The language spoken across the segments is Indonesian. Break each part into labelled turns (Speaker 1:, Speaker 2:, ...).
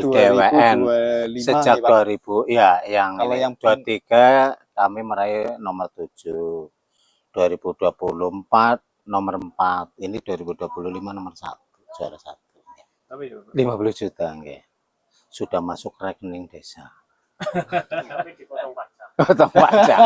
Speaker 1: DWN
Speaker 2: 2025
Speaker 1: sejak
Speaker 2: nih, Pak.
Speaker 1: 2000 ya, yang
Speaker 2: Kalau
Speaker 1: ini
Speaker 2: yang
Speaker 1: 23 kami meraih nomor 7, 2024 nomor 4, ini 2025 nomor 1, juara 1. 50 juta nggih. Sudah masuk rekening desa. Potong pajak.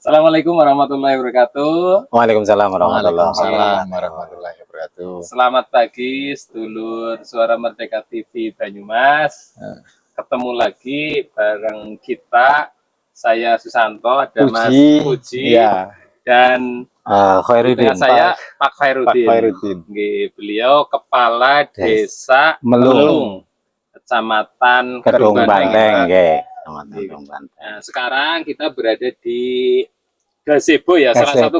Speaker 3: Assalamualaikum warahmatullahi wabarakatuh.
Speaker 1: Waalaikumsalam warahmatullahi
Speaker 2: warahmatullahi wabarakatuh.
Speaker 3: Selamat pagi, sedulur Suara Merdeka TV Banyumas. Ketemu lagi bareng kita. Saya Susanto, ada Mas Puji,
Speaker 2: ya.
Speaker 3: Dan
Speaker 1: Khairuddin.
Speaker 3: saya Pak Khairuddin. Beliau Kepala Desa Melung, Kecamatan
Speaker 1: Kedung Banteng.
Speaker 3: Nah, sekarang kita berada di gazebo ya, salah satu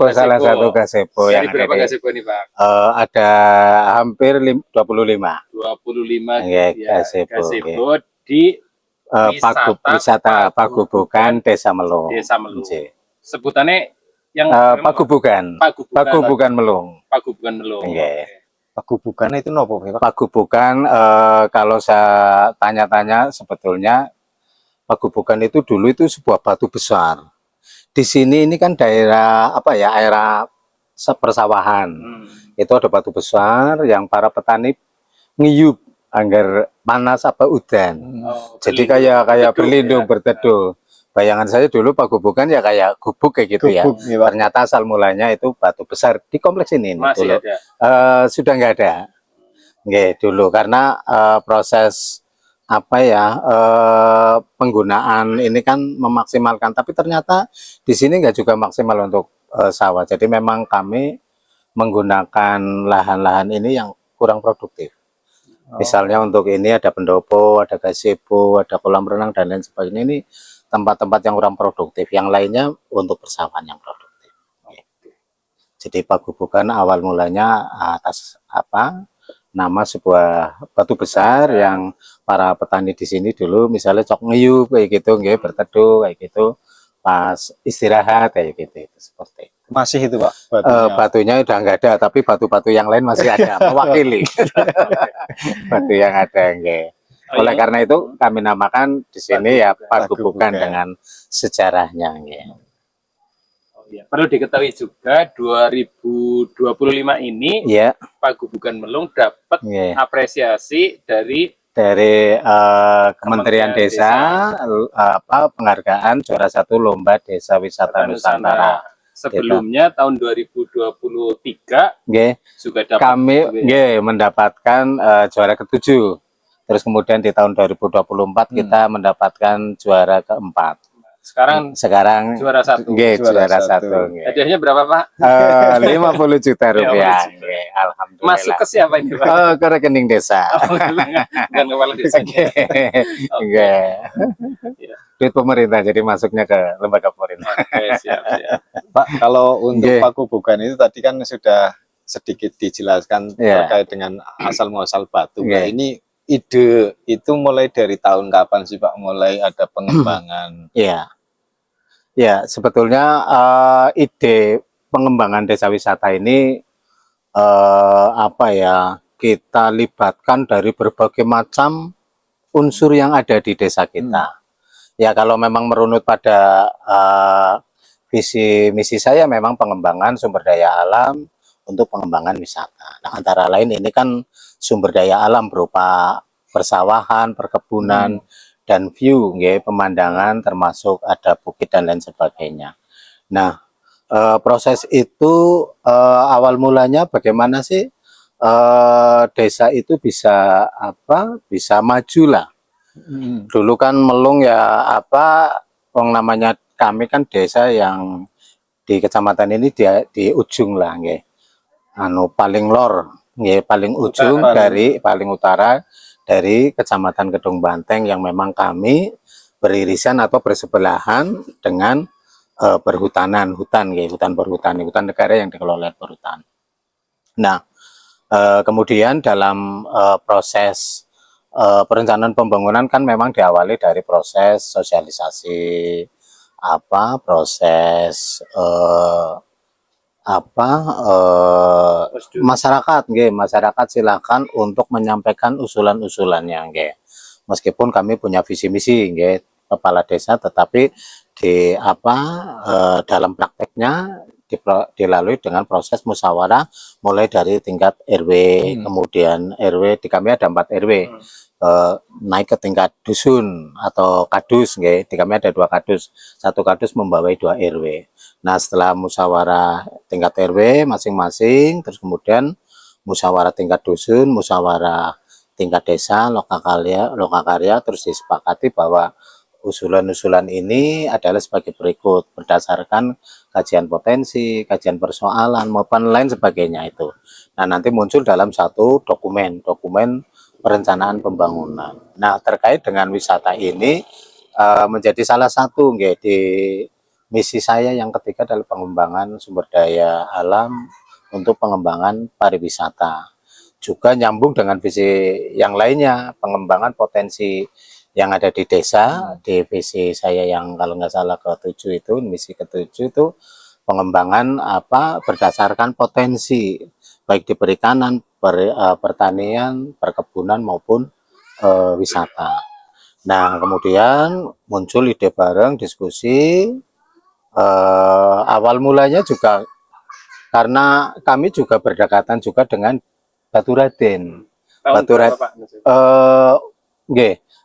Speaker 3: gazebo.
Speaker 1: Yang
Speaker 3: berapa
Speaker 1: ada
Speaker 3: gazebo nih, Pak?
Speaker 1: Ada hampir 25
Speaker 3: ya, gazebo di wisata
Speaker 1: Pagubukan Desa Melung.
Speaker 3: Sebutannya yang
Speaker 1: Pagubukan Melung.
Speaker 3: Pagubukan Melung.
Speaker 2: Pagubukan itu nopo, Pak?
Speaker 1: Pagubukan kalau saya tanya-tanya, sebetulnya Pagubukan itu dulu itu sebuah batu besar. Di sini ini kan daerah apa ya, area persawahan. Itu ada batu besar yang para petani ngiyup agar panas apa udan. Jadi kayak berlindung, berteduh. Bayangan saya dulu Pagubukan ya kayak gubuk kayak gitu ya. Ternyata asal mulanya itu batu besar di kompleks ini.
Speaker 3: Masih
Speaker 1: dulu. Sudah nggak ada. Nggak dulu karena proses apa ya, penggunaan ini kan memaksimalkan, tapi ternyata di sini nggak juga maksimal untuk sawah. Jadi memang kami menggunakan lahan-lahan ini yang kurang produktif. Misalnya untuk ini ada pendopo, ada gazebo, ada kolam renang dan lain sebagainya. Ini tempat-tempat yang kurang produktif. Yang lainnya untuk persawahan yang produktif. Jadi Pagubukan awal mulanya atas apa? Nama sebuah batu besar yang para petani di sini dulu misalnya cok ngiyup kayak gitu, nggih, berteduh kayak gitu, pas istirahat kayak gitu, itu seperti itu.
Speaker 2: Masih itu, Pak?
Speaker 1: Batunya udah nggak ada, tapi batu-batu yang lain masih ada, mewakili batu yang ada, nggih. Oleh karena itu kami namakan di sini ya Pagubukan dengan sejarahnya, nggih.
Speaker 3: Perlu diketahui juga 2025 ini Pagubukan Melung dapat apresiasi dari
Speaker 1: Kementerian Desa, penghargaan juara 1 Lomba Desa Wisata Nusantara.
Speaker 3: Sebelumnya tahun 2023 juga dapat,
Speaker 1: kami mendapatkan juara ke-7. Terus kemudian di tahun 2024 kita mendapatkan juara ke-4. Sekarang juara 1. Juara 1.
Speaker 3: Hadiahnya berapa, Pak?
Speaker 1: 50 juta rupiah. Alhamdulillah.
Speaker 3: Masuk ke siapa ini, Pak?
Speaker 1: Ke rekening desa.
Speaker 3: Bukan kepala desa.
Speaker 1: Duit pemerintah, jadi masuknya ke lembaga pemerintah.
Speaker 3: Siap.
Speaker 2: Pak, kalau untuk Pagubukan itu tadi kan sudah sedikit dijelaskan terkait dengan asal muasal batu. Nah, ini ide itu mulai dari tahun kapan sih, Pak? Mulai ada pengembangan?
Speaker 1: Ya, sebetulnya ide pengembangan desa wisata ini kita libatkan dari berbagai macam unsur yang ada di desa kita. Ya, kalau memang merunut pada visi misi saya memang pengembangan sumber daya alam untuk pengembangan wisata. Nah, antara lain ini kan sumber daya alam berupa persawahan, perkebunan, dan view, pemandangan termasuk ada bukit dan lain sebagainya. Nah, proses itu awal mulanya bagaimana sih desa itu bisa maju lah. Dulu kan Melung ya namanya kami kan desa yang di kecamatan ini di ujung lah, paling lor, paling ujung dari paling utara dari Kecamatan Kedung Banteng yang memang kami beririsan atau bersebelahan dengan perhutanan hutan, hutan perhutani, hutan negara yang dikelola perhutani. Nah, kemudian dalam proses perencanaan pembangunan kan memang diawali dari proses sosialisasi, proses masyarakat, masyarakat silakan untuk menyampaikan usulan-usulannya, meskipun kami punya visi misi, kepala desa, tetapi di dalam prakteknya dilalui dengan proses musyawarah mulai dari tingkat RW, kemudian RW, di kami ada 4 RW, naik ke tingkat dusun atau kadus, di kami ada 2 kadus, 1 kadus membawai 2 RW. Nah, setelah musyawarah tingkat RW masing-masing, terus kemudian musyawarah tingkat dusun, musyawarah tingkat desa, lokakarya, terus disepakati bahwa usulan-usulan ini adalah sebagai berikut berdasarkan kajian potensi, kajian persoalan maupun lain sebagainya itu. Nah, nanti muncul dalam satu dokumen perencanaan pembangunan. Nah, terkait dengan wisata ini menjadi salah satu di misi saya yang ketiga adalah pengembangan sumber daya alam untuk pengembangan pariwisata. Juga nyambung dengan visi yang lainnya, pengembangan potensi yang ada di desa. Di visi saya yang kalau nggak salah ke-7 itu, misi ke-7 itu pengembangan berdasarkan potensi baik di perikanan, pertanian, perkebunan maupun wisata. Nah, kemudian muncul ide bareng, diskusi. Awal mulanya juga karena kami juga berdekatan juga dengan Baturaden.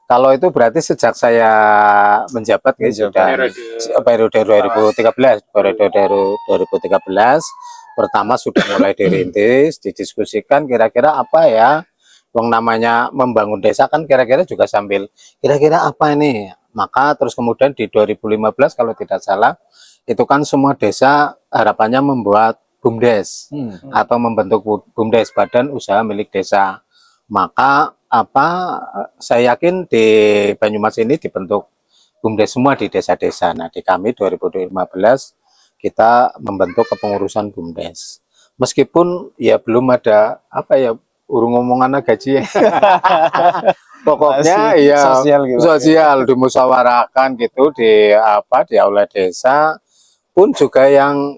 Speaker 1: Kalau itu berarti sejak saya menjabat sudah periode 2013, pertama sudah mulai dirintis, didiskusikan kira-kira apa ya, yang namanya membangun desa kan kira-kira juga sambil kira-kira apa ini. Maka terus kemudian di 2015 kalau tidak salah itu kan semua desa harapannya membuat BUMDes atau membentuk BUMDes, badan usaha milik desa. Maka saya yakin di Banyumas ini dibentuk BUMDes semua di desa-desa. Nah, di kami 2015 kita membentuk kepengurusan BUMDes. Meskipun ya belum ada urung ngomongan gaji ya. Pokoknya ya sosial dimusyawarahkan gitu di aula desa pun juga yang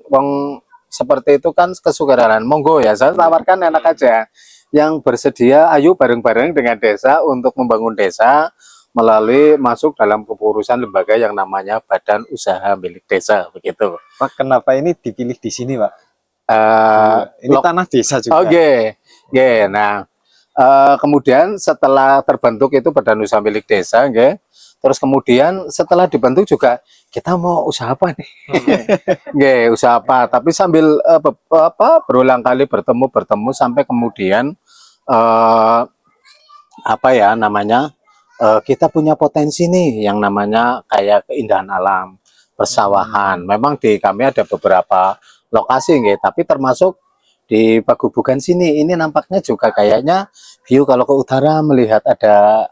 Speaker 1: seperti itu kan kesukaraan. Monggo ya, saya tawarkan enak aja yang bersedia ayo bareng-bareng dengan desa untuk membangun desa melalui masuk dalam kepengurusan lembaga yang namanya Badan Usaha Milik Desa begitu.
Speaker 2: Pak, kenapa ini dipilih di sini, Pak? Ini tanah desa juga.
Speaker 1: Nah, kemudian setelah terbentuk itu Badan Usaha Milik Desa, terus kemudian setelah dibentuk juga kita mau usaha apa nih? Usaha apa? Tapi sambil berulang kali bertemu sampai kemudian kita punya potensi nih yang namanya kayak keindahan alam, persawahan. Memang di kami ada beberapa lokasi, tapi termasuk di Pagubugan sini ini nampaknya juga kayaknya view kalau ke utara melihat ada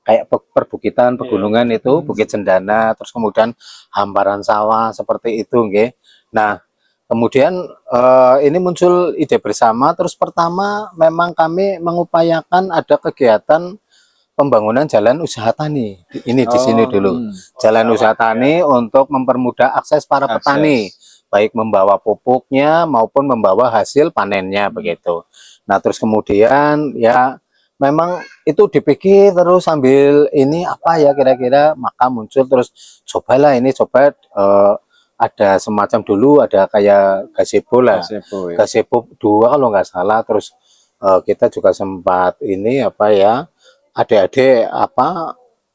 Speaker 1: kayak perbukitan, pegunungan itu, Bukit Cendana, terus kemudian hamparan sawah seperti itu, Nah, kemudian ini muncul ide bersama. Terus pertama memang kami mengupayakan ada kegiatan pembangunan jalan usaha tani. Ini di sini dulu. Jalan usaha tani untuk mempermudah akses para petani, baik membawa pupuknya maupun membawa hasil panennya begitu. Nah, terus kemudian ya memang itu dipikir terus sambil ini kira-kira, maka muncul terus coba ada semacam dulu ada kayak gazebo lah, gazebo 2 kalau nggak salah. Terus kita juga sempat ini adik-adik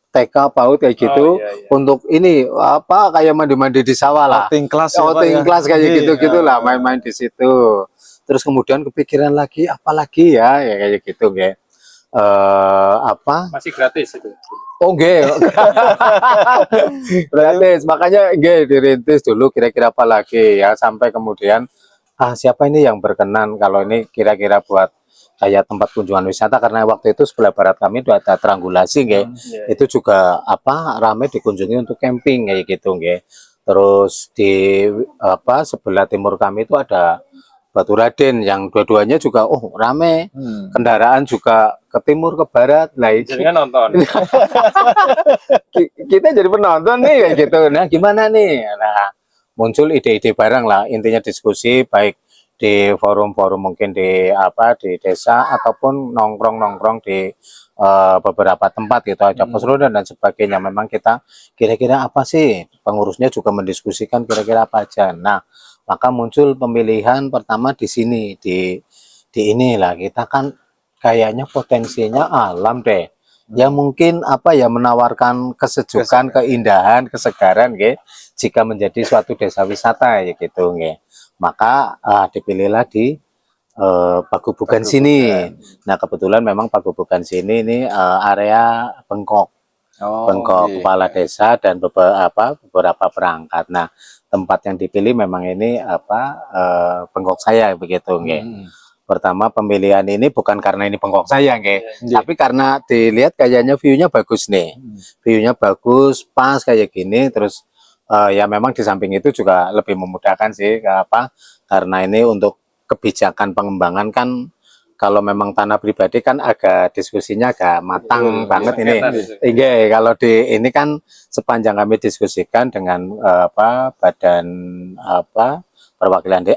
Speaker 1: TK PAUD kayak gitu untuk ini kayak mandi-mandi di sawah lah, outing kelas kayak gitu lah, main-main di situ. Terus kemudian kepikiran lagi apalagi ya kayak gitu
Speaker 3: masih gratis itu.
Speaker 1: Gratis, makanya dirintis dulu kira-kira apa lagi ya, sampai kemudian siapa ini yang berkenan kalau ini kira-kira buat kayak tempat kunjungan wisata, karena waktu itu sebelah barat kami itu ada Tranggulasi nggih. Itu juga apa ramai dikunjungi untuk camping kayak gitu nggih. Terus di apa sebelah timur kami itu ada Baturaden yang dua-duanya juga rame. Kendaraan juga ke timur ke barat. Nah,
Speaker 3: Jangan nonton.
Speaker 1: kita jadi penonton nih kayak gitu. Nah, gimana nih? Nah, muncul ide-ide bareng lah, intinya diskusi baik di forum-forum mungkin di apa di desa ataupun nongkrong-nongkrong di beberapa tempat gitu, ada pos ronda dan sebagainya. Memang kita kira-kira apa sih, pengurusnya juga mendiskusikan kira-kira apa aja. Nah, maka muncul pemilihan pertama di sini di inilah, kita kan kayaknya potensinya alam deh. Ya mungkin apa ya, menawarkan kesejukan, keindahan, kesegaran nggih, jika menjadi suatu desa wisata ya gitu nggih. Maka dipilihlah di Pagubukan sini. Nah, kebetulan memang Pagubukan sini ini area Bengkok. Bengkok kepala desa dan beberapa perangkat. Nah, tempat yang dipilih memang ini Bengkok saya begitu nggih. Pertama pemilihan ini bukan karena ini Bengkok saya nggih, tapi karena dilihat kayaknya view-nya bagus nih. View-nya bagus, pas kayak gini, terus ya memang di samping itu juga lebih memudahkan sih karena ini untuk kebijakan pengembangan kan, kalau memang tanah pribadi kan agak diskusinya agak matang banget ini. Iya, kalau di ini kan sepanjang kami diskusikan dengan badan perwakilan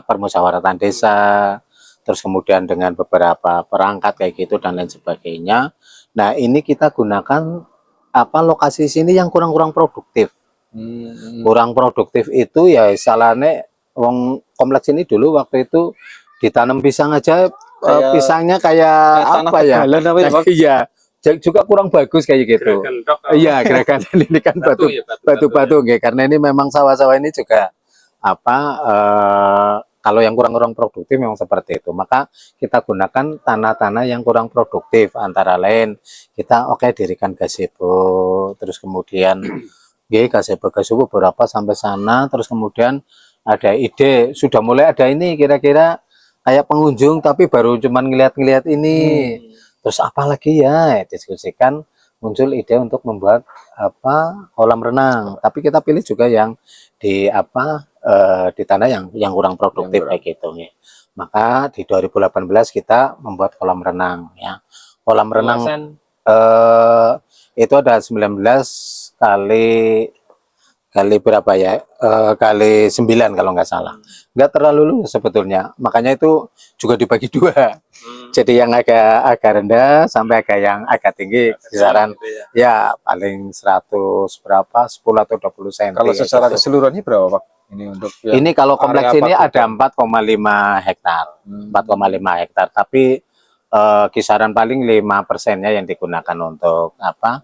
Speaker 1: permusyawaratan desa, terus kemudian dengan beberapa perangkat kayak gitu dan lain sebagainya. Nah, ini kita gunakan lokasi sini yang kurang-kurang produktif. Kurang produktif itu ya salahnya wong kompleks ini dulu waktu itu ditanam pisang aja, pisangnya kayak apa ya? Iya, juga kurang bagus kayak gitu. Iya, gerakan ini kan batu-batu nggih, karena ini memang sawah-sawah ini juga kalau yang kurang-kurang produktif memang seperti itu. Maka kita gunakan tanah-tanah yang kurang produktif, antara lain kita dirikan gazebo, terus kemudian gazebo beberapa sampai sana, terus kemudian ada ide, sudah mulai ada ini kira-kira kayak pengunjung tapi baru cuman ngeliat-ngeliat ini. Terus apalagi ya, diskusikan, muncul ide untuk membuat kolam renang, tapi kita pilih juga yang di di tanah yang kurang produktif kayak gitu nih. Maka di 2018 kita membuat kolam renang ya. Kolam renang itu ada 19 kali berapa ya, kali 9 kalau nggak salah, nggak terlalu luas sebetulnya, makanya itu juga dibagi dua. Jadi yang agak rendah sampai yang agak tinggi, kisaran ya paling 100 berapa, 10 atau 20 cm.
Speaker 2: Kalau secara keseluruhannya berapa Pak?
Speaker 1: Ini kalau kompleks ini ada 4,5 hektar, 4,5 hektar, tapi kisaran paling 5%-nya yang digunakan untuk
Speaker 3: wisata.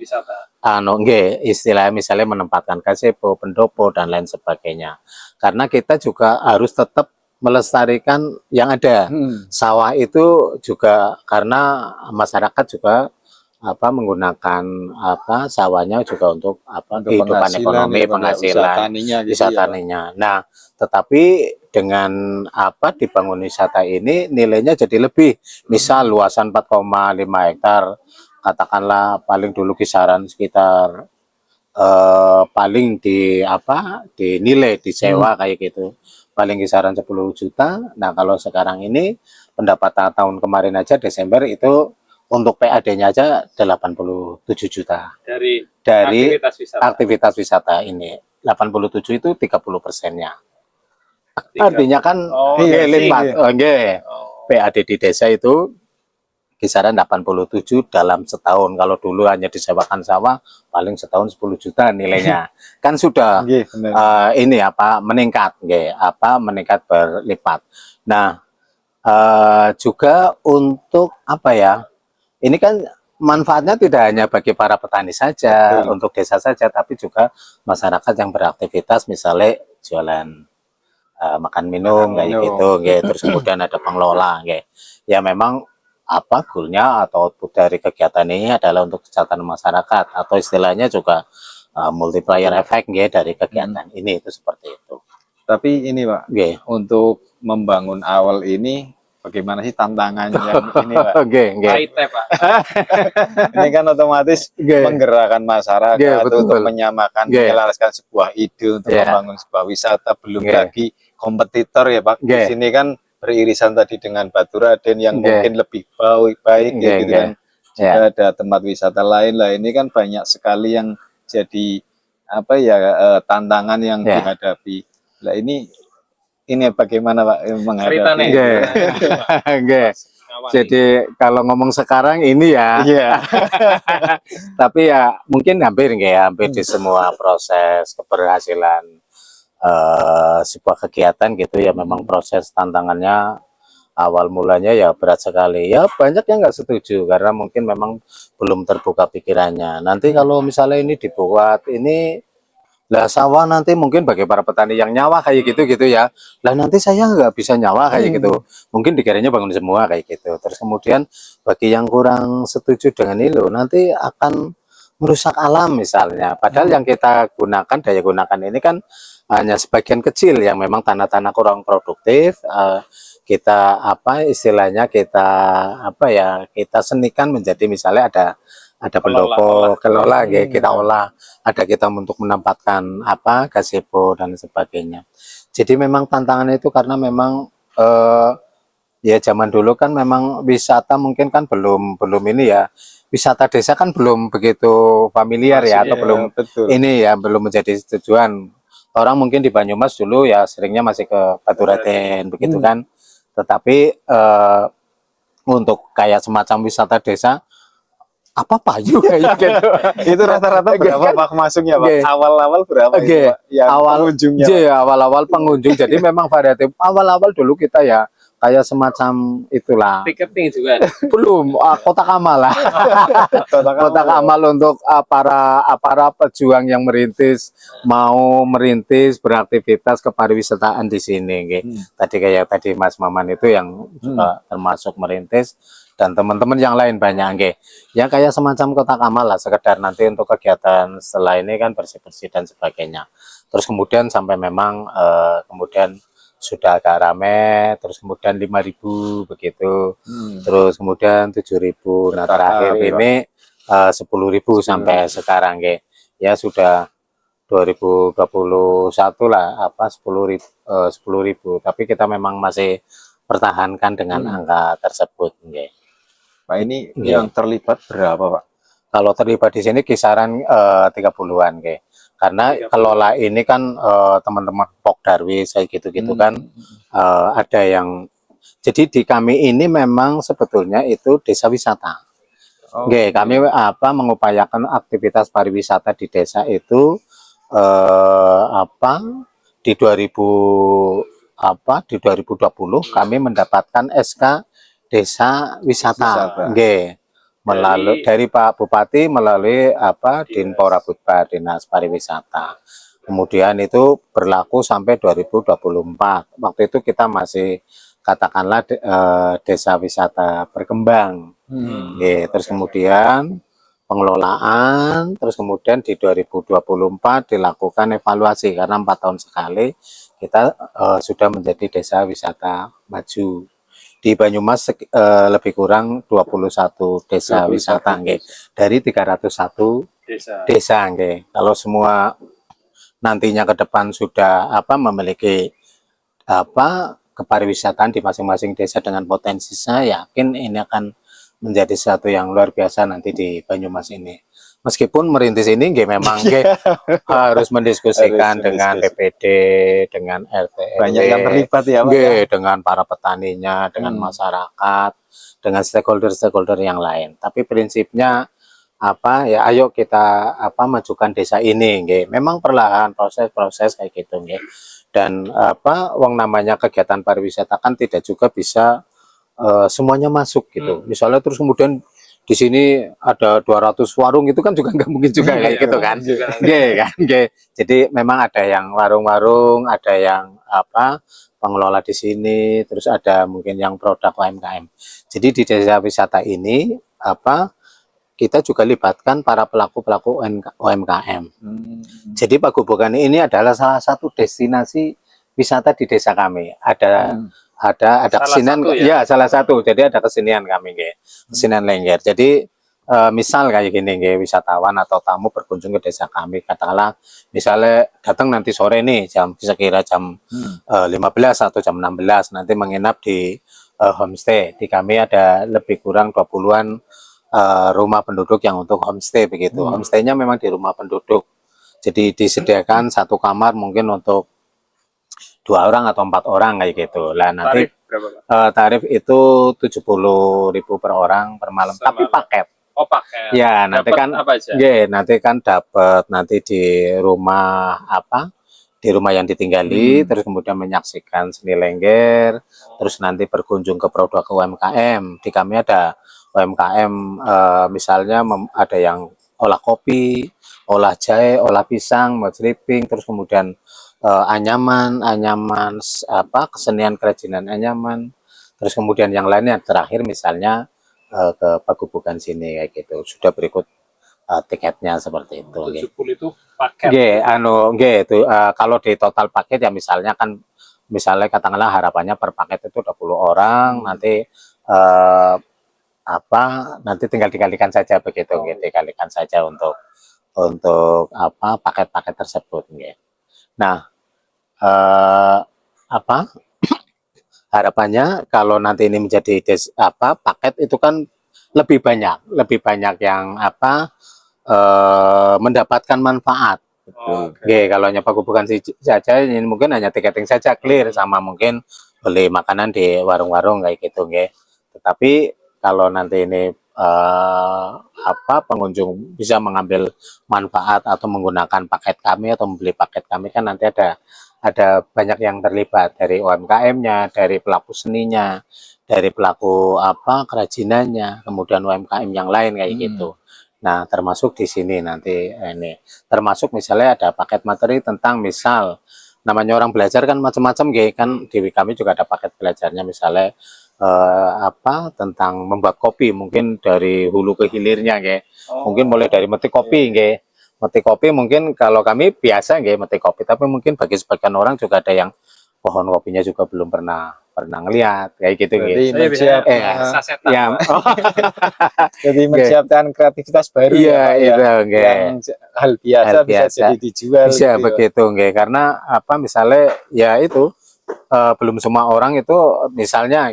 Speaker 1: Istilahnya misalnya menempatkan gazebo, pendopo dan lain sebagainya. Karena kita juga harus tetap melestarikan yang ada. Sawah itu juga karena masyarakat juga menggunakan sawahnya juga untuk kehidupan ekonomi, penghasilan, wisata taninya. Nah, tetapi dengan dibangun wisata ini nilainya jadi lebih. Misal luasan 4,5 hektar, katakanlah paling dulu kisaran sekitar paling dinilai disewa kayak gitu paling kisaran 10 juta. Nah, kalau sekarang ini pendapatan tahun kemarin aja Desember itu untuk PAD-nya aja 87 juta dari aktivitas wisata ini. 87 itu 30%-nya. Artinya kan lipat. PAD di desa itu kisaran 87 dalam setahun. Kalau dulu hanya disewakan sawah, paling setahun 10 juta nilainya. Kan sudah meningkat, meningkat berlipat. Nah, juga untuk ini kan manfaatnya tidak hanya bagi para petani saja, untuk desa saja, tapi juga masyarakat yang beraktivitas, misalnya jualan makan minum kayak gitu, terus kemudian ada pengelola, ya memang goalnya atau output dari kegiatan ini adalah untuk kesejahteraan masyarakat, atau istilahnya juga multiplier effect dari kegiatan ini, itu seperti itu.
Speaker 2: Tapi ini Pak, untuk membangun awal ini bagaimana sih tantangannya yang ini Pak?
Speaker 1: Oke, oke.
Speaker 3: Pahit ya, Pak.
Speaker 2: Ini kan otomatis
Speaker 1: Oke.
Speaker 2: menggerakkan masyarakat
Speaker 1: Oke, betul.
Speaker 2: untuk menyamakan,
Speaker 1: Oke.
Speaker 2: menyelaraskan sebuah ide untuk
Speaker 1: Iya.
Speaker 2: membangun sebuah wisata. Belum
Speaker 1: Oke.
Speaker 2: lagi kompetitor ya Pak. Di
Speaker 1: Oke.
Speaker 2: sini kan beririsan tadi dengan Baturaden yang
Speaker 1: Oke.
Speaker 2: mungkin lebih baik
Speaker 1: Oke,
Speaker 2: ya gitu
Speaker 1: oke.
Speaker 2: kan. Juga ada tempat wisata lain lah. Ini kan banyak sekali yang jadi apa ya tantangan yang
Speaker 1: Ya.
Speaker 2: dihadapi. Nah ini bagaimana Pak menghadapi?
Speaker 3: Ceritanya.
Speaker 1: Oke. Oke. Jadi kalau ngomong sekarang ini ya,
Speaker 2: Iya.
Speaker 1: tapi ya mungkin hampir nggak ya, hampir di semua proses keberhasilan sebuah kegiatan gitu ya, memang proses tantangannya awal mulanya ya berat sekali. Ya banyak yang nggak setuju karena mungkin memang belum terbuka pikirannya. Nanti kalau misalnya ini dibuat ini lah sawah nanti mungkin bagi para petani yang nyawa kayak gitu ya. Lah nanti saya nggak bisa nyawa kayak gitu. Mungkin dikiranya bangun semua kayak gitu. Terus kemudian bagi yang kurang setuju dengan itu nanti akan merusak alam misalnya. Padahal yang kita gunakan, daya gunakan ini kan hanya sebagian kecil yang memang tanah-tanah kurang produktif. Kita apa istilahnya kita apa ya kita senikan menjadi misalnya ada pendopo kelola kita olah, ada kita untuk menempatkan apa gazebo dan sebagainya. Jadi memang tantangan itu karena memang ya zaman dulu kan memang wisata mungkin kan belum ini ya, wisata desa kan belum begitu familiar ya, atau belum
Speaker 2: betul.
Speaker 1: ini ya belum menjadi tujuan. Orang mungkin di Banyumas dulu ya seringnya masih ke Baturaden begitu kan. Tetapi untuk kayak semacam wisata desa apa payu kayak gitu.
Speaker 2: Itu rata-rata berapa Pak masuknya Pak? Awal-awal berapa itu Pak? Yang pengunjungnya?
Speaker 1: Awal-awal pengunjung. Jadi memang variatif. Awal-awal dulu kita ya kayak semacam itulah.
Speaker 3: Tiketing juga.
Speaker 1: Belum kotak amal lah. Kotak amal untuk para pejuang yang mau merintis beraktivitas kepariwisataan di sini. Tadi kayak tadi Mas Maman itu yang juga termasuk merintis. Dan teman-teman yang lain banyak ya kayak semacam kotak amal lah, sekedar nanti untuk kegiatan setelah ini kan bersih-bersih dan sebagainya. Terus kemudian sampai memang kemudian sudah agak rame, terus kemudian 5.000 begitu, terus kemudian 7.000. Nah terakhir ini 10.000 sampai sekarang ya sudah 2021 lah apa 10.000. Tapi kita memang masih pertahankan dengan angka tersebut.
Speaker 2: Pak ini yang terlibat berapa Pak?
Speaker 1: Kalau terlibat di sini kisaran 30-an karena kelola ini kan teman-teman Pok Darwis kayak gitu-gitu kan ada yang jadi di kami ini memang sebetulnya itu desa wisata. Kami mengupayakan aktivitas pariwisata di desa itu di 2020 kami mendapatkan SK Desa Wisata, melalui dari Pak Bupati melalui Dinpora Budbar, Dinas Pariwisata. Kemudian itu berlaku sampai 2024. Waktu itu kita masih katakanlah desa wisata berkembang. Terus kemudian pengelolaan, terus kemudian di 2024 dilakukan evaluasi karena 4 tahun sekali kita sudah menjadi desa wisata maju. Di Banyumas lebih kurang 21 desa wisata dari 301 desa Kalau semua nantinya ke depan sudah memiliki kepariwisataan di masing-masing desa dengan potensi, saya yakin ini akan menjadi sesuatu yang luar biasa nanti di Banyumas ini. Meskipun merintis ini memang harus mendiskusikan dengan BPD, dengan RT,
Speaker 2: banyak yang terlibat ya Pak,
Speaker 1: dengan para petaninya, dengan masyarakat, dengan stakeholder yang lain. Tapi prinsipnya ya ayo kita majukan desa ini, memang perlahan proses kayak gitu, dan wong namanya kegiatan pariwisata kan tidak juga bisa semuanya masuk gitu. Misalnya terus kemudian di sini ada 200 warung, itu kan juga nggak mungkin juga kayak gitu kan. Jadi memang ada yang warung-warung, ada yang pengelola di sini, terus ada mungkin yang produk UMKM. Jadi di desa wisata ini kita juga libatkan para pelaku-pelaku UMKM. Jadi Pagobogan ini adalah salah satu destinasi wisata di desa kami. ada
Speaker 3: Salah
Speaker 1: kesenian
Speaker 3: satu ya?
Speaker 1: ya salah satu. Jadi ada kesenian kami nggih. Kesenian Lengger. Jadi misal kayak gini nggih, wisatawan atau tamu berkunjung ke desa kami, katakanlah misalnya datang nanti sore nih sekira jam 15 atau jam 16 nanti menginap di homestay. Di kami ada lebih kurang 20-an rumah penduduk yang untuk homestay begitu. Homestaynya memang di rumah penduduk. Jadi disediakan satu kamar mungkin untuk 2 orang atau 4 orang kayak gitu. Lah nanti
Speaker 3: Tarif berapa, Pak?
Speaker 1: tarif itu 70.000 per orang per malam, tapi
Speaker 3: Semalam.
Speaker 1: paket.
Speaker 3: Oh, paket.
Speaker 1: Ya, nanti
Speaker 3: Dapat
Speaker 1: kan
Speaker 3: apa aja?
Speaker 1: nanti kan dapat nanti di rumah apa? Di rumah yang ditinggali, terus kemudian menyaksikan seni Lengger, terus nanti berkunjung ke produk UMKM. Di kami ada UMKM misalnya ada yang olah kopi, olah jahe, olah pisang, buat sleeping, terus kemudian anyaman apa kesenian kerajinan anyaman, terus kemudian yang lainnya terakhir misalnya ke Pagubukan sini kayak gitu. Sudah berikut tiketnya seperti itu.
Speaker 3: 70 itu paket.
Speaker 1: Nggih itu kalau di total paket ya misalnya kan misalnya katakanlah harapannya per paket itu 20 orang nanti apa nanti tinggal dikalikan saja begitu gitu, dikalikan saja untuk apa paket-paket tersebut nggih. Nah, apa harapannya kalau nanti ini menjadi paket itu kan lebih banyak yang apa mendapatkan manfaat. Oke, kalau hanya Pagubukan saja ini mungkin hanya tiketing saja clear sama mungkin beli makanan di warung-warung kayak gitu nggih. Tetapi kalau nanti ini apa pengunjung bisa mengambil manfaat atau menggunakan paket kami atau membeli paket kami kan nanti ada banyak yang terlibat dari UMKM-nya, dari pelaku seninya, dari pelaku apa kerajinannya, kemudian UMKM yang lain kayak gitu. Nah, termasuk di sini nanti ini, termasuk misalnya ada paket materi tentang misal namanya orang belajar kan macam-macam kan di kami juga ada paket belajarnya misalnya apa tentang membuat kopi mungkin dari hulu ke hilirnya mungkin mulai dari metik kopi metik kopi mungkin kalau kami biasa metik kopi tapi mungkin bagi sebagian orang juga ada yang pohon kopinya juga belum pernah ngelihat kayak gitu
Speaker 2: Saya bisa
Speaker 3: sasetan.
Speaker 1: ya
Speaker 2: jadi menyiapkan kreativitas baru yang hal biasa bisa jadi dijual
Speaker 1: bisa gitu begitu karena apa misalnya ya itu belum semua orang itu misalnya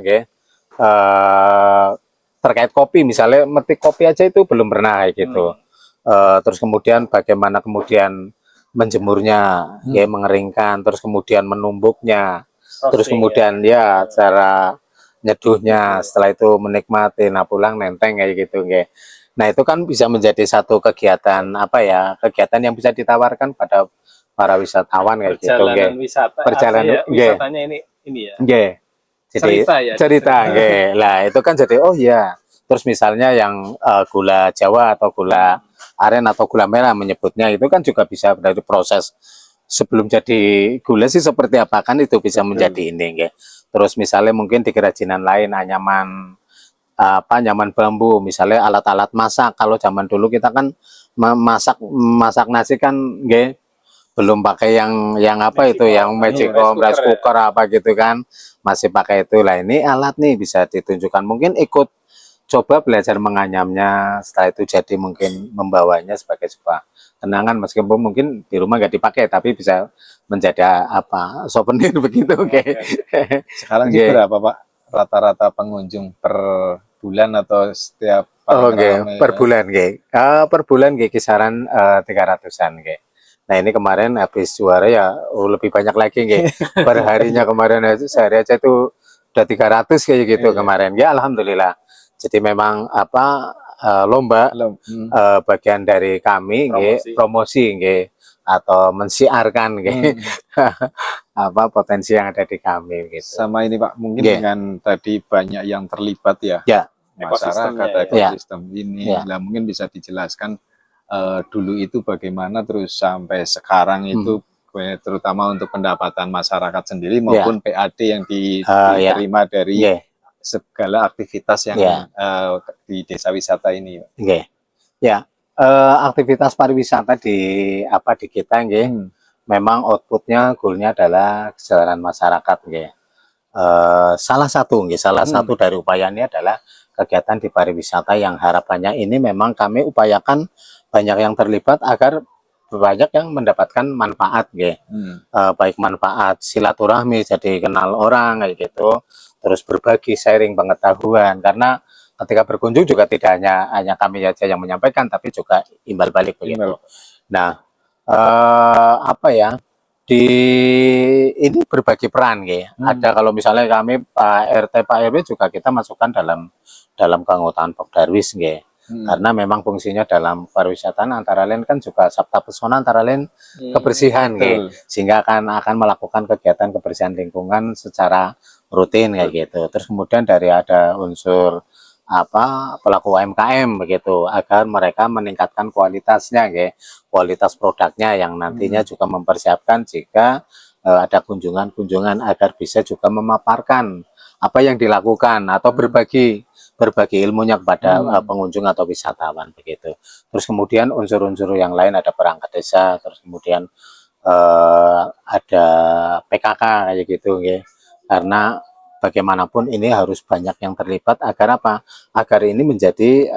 Speaker 1: terkait kopi misalnya metik kopi aja itu belum pernah kayak gitu. Terus kemudian bagaimana kemudian menjemurnya mengeringkan terus kemudian menumbuknya terus kemudian ya cara nyeduhnya setelah itu menikmati pulang nenteng kayak gitu nah itu kan bisa menjadi satu kegiatan apa ya kegiatan yang bisa ditawarkan pada para wisatawan kayak gitu
Speaker 3: wisata
Speaker 1: perjalanan
Speaker 3: wisatanya ini ya
Speaker 1: jadi cerita lah itu kan jadi oh ya terus misalnya yang gula Jawa atau gula aren atau gula merah menyebutnya itu kan juga bisa dari proses sebelum jadi gula sih seperti apa kan itu bisa menjadi ini terus misalnya mungkin di kerajinan lain anyaman anyaman bambu misalnya alat-alat masak kalau zaman dulu kita kan masak nasi kan belum pakai yang apa itu yang magicom rice cooker apa gitu kan masih pakai itu lah ini alat nih bisa ditunjukkan mungkin ikut coba belajar menganyamnya setelah itu jadi mungkin membawanya sebagai sebuah kenangan meskipun mungkin di rumah nggak dipakai tapi bisa menjadi apa souvenir begitu
Speaker 2: sekarang berapa Pak rata-rata pengunjung per bulan atau setiap
Speaker 1: per bulan per bulan kisaran 300-an nah ini kemarin habis juara ya lebih banyak lagi per harinya kemarin sehari aja itu udah 300 kayak gitu kemarin alhamdulillah jadi memang apa lomba bagian dari kami promosi atau mensiarkan apa potensi yang ada di kami gitu.
Speaker 2: Sama ini Pak mungkin dengan tadi banyak yang terlibat ya masyarakat ekosistem ini lah mungkin bisa dijelaskan dulu itu bagaimana terus sampai sekarang itu terutama untuk pendapatan masyarakat sendiri maupun PAD yang diterima dari segala aktivitas yang di desa wisata ini.
Speaker 1: Aktivitas pariwisata di kita memang outputnya goalnya adalah kesejahteraan masyarakat salah satu dari upaya ini adalah kegiatan di pariwisata yang harapannya ini memang kami upayakan banyak yang terlibat agar banyak yang mendapatkan manfaat nggih. Baik manfaat silaturahmi, jadi kenal orang kayak gitu, terus berbagi sharing pengetahuan, karena ketika berkunjung juga tidak hanya kami saja yang menyampaikan, tapi juga imbal balik begitu. Nah, apa ya, di ini berbagi peran ya. Ada kalau misalnya kami Pak RT Pak RW juga kita masukkan dalam keanggotaan Pokdarwis nggih. Karena memang fungsinya dalam pariwisata antara lain kan juga sabta pesona, antara lain kebersihan nggih. Sehingga akan melakukan kegiatan kebersihan lingkungan secara rutin kayak gitu. Terus kemudian dari ada unsur pelaku UMKM begitu, agar mereka meningkatkan kualitasnya nggih, kualitas produknya yang nantinya juga mempersiapkan jika ada kunjungan-kunjungan agar bisa juga memaparkan apa yang dilakukan atau berbagi ilmunya kepada pengunjung atau wisatawan begitu. Terus kemudian unsur-unsur yang lain ada perangkat desa, terus kemudian ada PKK kayak gitu nggih. Karena bagaimanapun ini harus banyak yang terlibat agar apa? Agar ini menjadi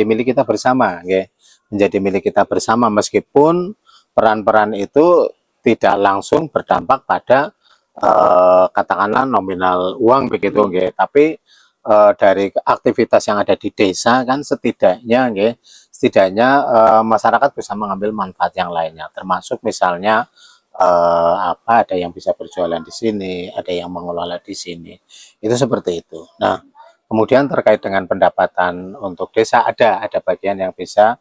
Speaker 1: milik kita bersama nggih. Menjadi milik kita bersama, meskipun peran-peran itu tidak langsung berdampak pada katakanlah nominal uang begitu nggih, tapi dari aktivitas yang ada di desa kan setidaknya masyarakat bisa mengambil manfaat yang lainnya, termasuk misalnya ada yang bisa berjualan di sini, ada yang mengelola di sini, itu seperti itu. Nah, kemudian terkait dengan pendapatan untuk desa ada bagian yang bisa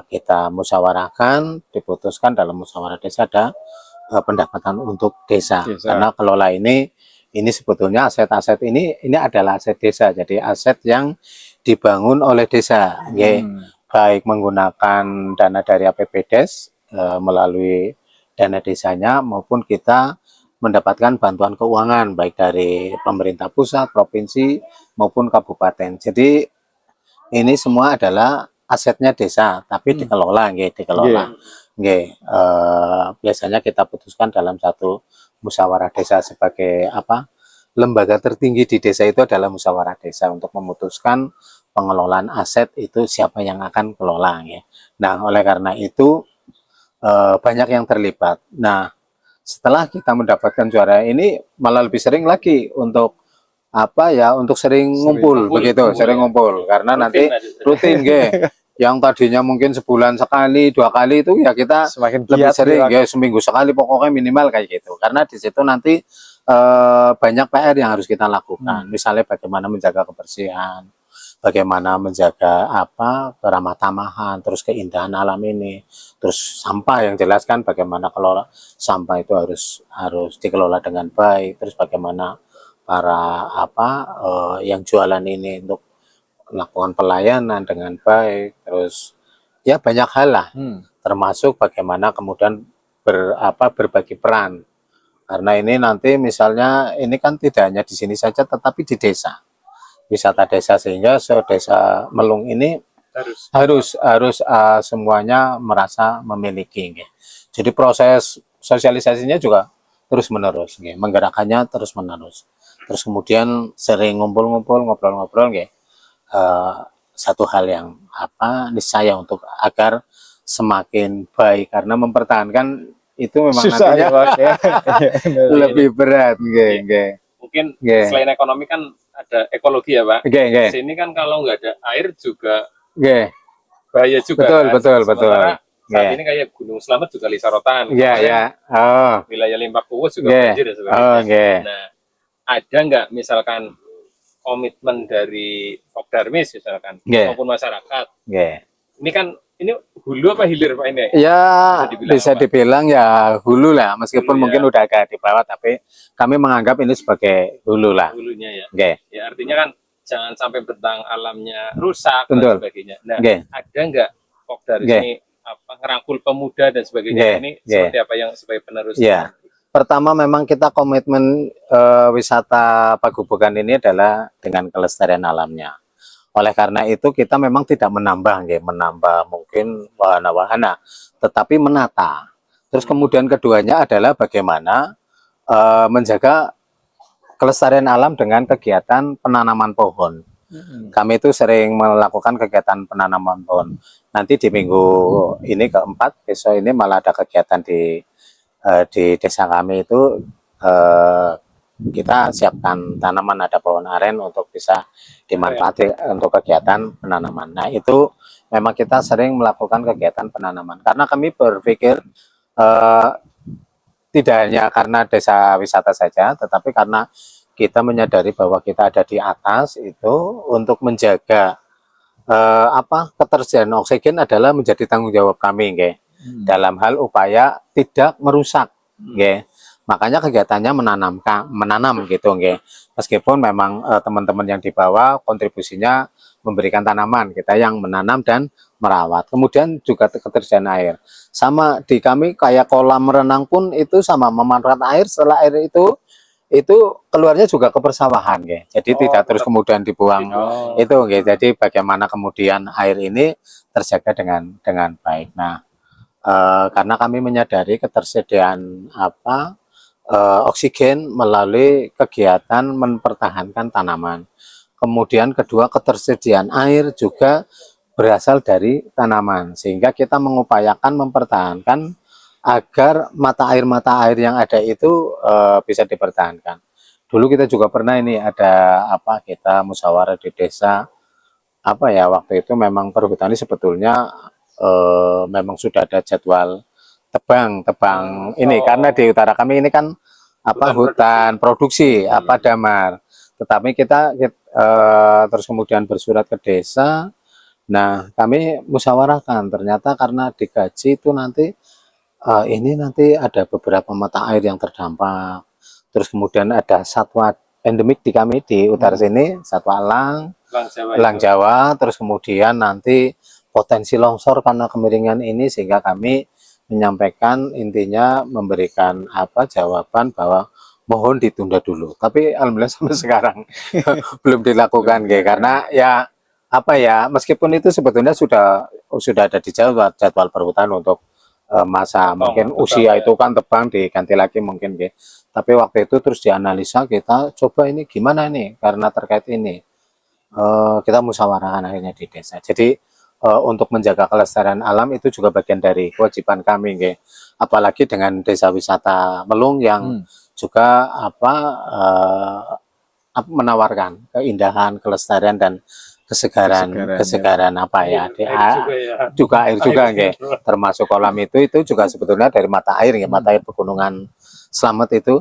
Speaker 1: kita musyawarahkan, diputuskan dalam musyawarah desa, ada pendapatan untuk desa. Karena kelola ini sebetulnya aset-aset ini adalah aset desa, jadi aset yang dibangun oleh desa, baik menggunakan dana dari APBDes melalui dana desanya, maupun kita mendapatkan bantuan keuangan baik dari pemerintah pusat, provinsi maupun kabupaten. Jadi ini semua adalah asetnya desa, tapi dikelola. Biasanya kita putuskan dalam satu musyawarah desa sebagai lembaga tertinggi di desa itu adalah musyawarah desa untuk memutuskan pengelolaan aset itu siapa yang akan kelola. Nah, oleh karena itu banyak yang terlibat. Nah, setelah kita mendapatkan juara ini malah lebih sering lagi untuk untuk sering ngumpul begitu, sering ngumpul karena nanti rutin yang tadinya mungkin sebulan sekali, 2 kali itu ya kita semakin lebih sering seminggu sekali pokoknya minimal kayak gitu, karena di situ nanti banyak PR yang harus kita lakukan. Misalnya bagaimana menjaga kebersihan, bagaimana menjaga keramah tamahan, terus keindahan alam ini, terus sampah yang jelaskan bagaimana kelola sampah itu harus dikelola dengan baik, terus bagaimana para yang jualan ini untuk melakukan pelayanan dengan baik, terus ya banyak hal lah, termasuk bagaimana kemudian berbagi peran, karena ini nanti misalnya ini kan tidak hanya di sini saja tetapi di desa, wisata desa, sehingga desa Melung ini harus semuanya merasa memiliki. Jadi proses sosialisasinya juga terus menerus, menggerakkannya terus menerus. Terus kemudian sering ngumpul-ngumpul, ngobrol-ngobrol, satu hal yang niscaya untuk agar semakin baik, karena mempertahankan itu memang susah, nantinya lebih berat.
Speaker 3: Mungkin selain ekonomi kan ada ekologi ya Pak. Di sini kan kalau nggak ada air juga bahaya juga. Betul. Saat ini kayak Gunung Slamet juga Lisarotan. Wilayah Limpakuwus juga banjir sebenarnya. Nah, ada nggak misalkan komitmen dari Pokdarmis misalkan maupun masyarakat? Ini kan hulu apa hilir Pak ini?
Speaker 1: Ya bisa dibilang ya hulu lah, meskipun mungkin udah agak di bawah, tapi kami menganggap ini sebagai hulu lah.
Speaker 3: Hulunya ya. Ya artinya kan jangan sampai bentang alamnya rusak dan sebagainya. Nah, ada nggak Pokdarmis ini ngerangkul pemuda dan sebagainya, ini seperti apa yang sebagai penerus? Pertama
Speaker 1: memang kita komitmen wisata Pagubogan ini adalah dengan kelestarian alamnya. Oleh karena itu kita memang tidak menambah mungkin wahana-wahana, tetapi menata. Terus kemudian keduanya adalah bagaimana menjaga kelestarian alam dengan kegiatan penanaman pohon. Kami itu sering melakukan kegiatan penanaman pohon. Nanti di minggu ini keempat, besok ini malah ada kegiatan di desa kami itu, kita siapkan tanaman, ada pohon aren untuk bisa dimanfaatkan untuk kegiatan penanaman. Nah itu memang kita sering melakukan kegiatan penanaman karena kami berpikir tidak hanya karena desa wisata saja, tetapi karena kita menyadari bahwa kita ada di atas itu untuk menjaga ketersediaan oksigen adalah menjadi tanggung jawab kami, dalam hal upaya tidak merusak, makanya kegiatannya menanam gitu, meskipun memang teman-teman yang di bawah kontribusinya memberikan tanaman, kita yang menanam dan merawat. Kemudian juga ketersediaan air, sama di kami kayak kolam renang pun itu sama, memanfaatkan air, setelah air itu keluarnya juga ke persawahan, jadi tidak terus kemudian dibuang itu, jadi bagaimana kemudian air ini terjaga dengan baik. Nah karena kami menyadari ketersediaan oksigen melalui kegiatan mempertahankan tanaman, kemudian kedua ketersediaan air juga berasal dari tanaman, sehingga kita mengupayakan mempertahankan agar mata air yang ada itu bisa dipertahankan. Dulu kita juga pernah ini ada kita musyawarah di desa, waktu itu memang perhutani sebetulnya memang sudah ada jadwal tebang ini, karena di utara kami ini kan hutan produksi damar, tetapi kita terus kemudian bersurat ke desa. Nah kami musyawarahkan, ternyata karena digaji itu nanti ini nanti ada beberapa mata air yang terdampak, terus kemudian ada satwa endemik di kami di utara sini, satwa elang Jawa, terus kemudian nanti potensi longsor karena kemiringan ini, sehingga kami menyampaikan, intinya memberikan jawaban bahwa mohon ditunda dulu. Tapi alhamdulillah sampai sekarang belum dilakukan, karena meskipun itu sebetulnya sudah ada di jadwal perhutanan untuk masa mungkin usia itu kan tebang diganti lagi mungkin, tapi waktu itu terus dianalisa, kita coba ini gimana nih karena terkait ini, kita musyawarahkan akhirnya di desa. Jadi untuk menjaga kelestarian alam itu juga bagian dari kewajiban kami, apalagi dengan desa wisata Melung yang juga menawarkan keindahan, kelestarian dan kesegaran juga air juga, termasuk kolam itu juga sebetulnya dari mata air, mata air pegunungan Slamet itu.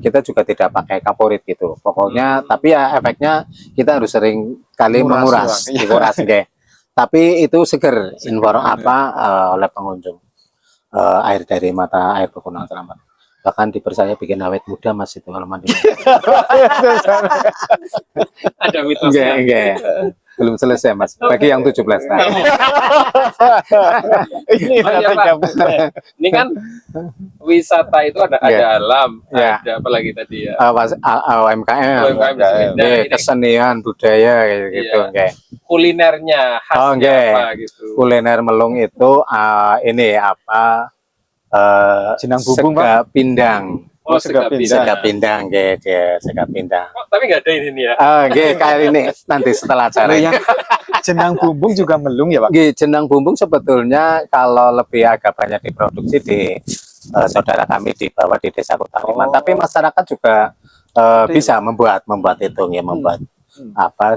Speaker 1: Kita juga tidak pakai kaporit gitu pokoknya, tapi ya efeknya kita harus sering kali menguras, tapi itu seger oleh pengunjung, air dari mata air pegunungan Slamet. Bahkan dipercaya bikin awet muda Mas itu kalau mandi.
Speaker 3: Ada mitosnya.
Speaker 1: Belum selesai Mas, bagi yang 17 tahun.
Speaker 3: Ini kan wisata itu ada alam, ada apa lagi tadi ya?
Speaker 1: UMKM, kesenian budaya gitu.
Speaker 3: Kulinernya khasnya apa gitu?
Speaker 1: Kuliner Melung itu
Speaker 2: jenang bubung,
Speaker 1: sega pindang.
Speaker 3: Sega
Speaker 1: pindang, sega pindang.
Speaker 3: Tapi nggak ada ini ya?
Speaker 1: Kayak ini nanti setelah acara.
Speaker 2: Jenang bumbung juga Melung ya Pak?
Speaker 1: Jenang bumbung sebetulnya kalau lebih agak banyak diproduksi di saudara kami di bawah di desa Kutariman, tapi masyarakat juga bisa membuat itu, membuat